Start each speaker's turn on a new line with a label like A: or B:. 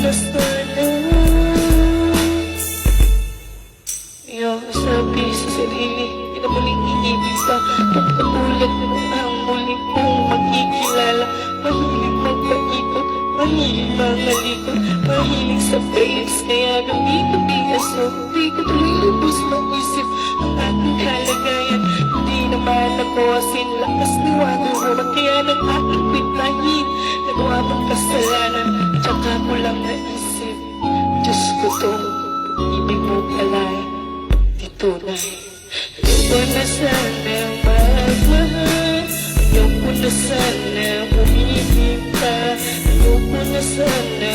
A: na sana. Ayoko sabi sa sarili, di na muling iibig pa. Pagpatulan mo ang muli kong magkikilala. Mahilig magpaikot, mahilig mangalikot, mahilig sa face. Kaya gabi-gabi aso, di ko tuloy lubos maisip ang aking kalagayan. Hindi naman ako asin lakas ni Wonder Woman. Kaya ng aking pitlahin, nagawa mong kasalanan. Tsaka ko lang naisip, Diyos ko tong ibig mo pala'y di tunay. Ayoko na sana magmahal, ayoko na sana umibig pa, ayoko na sana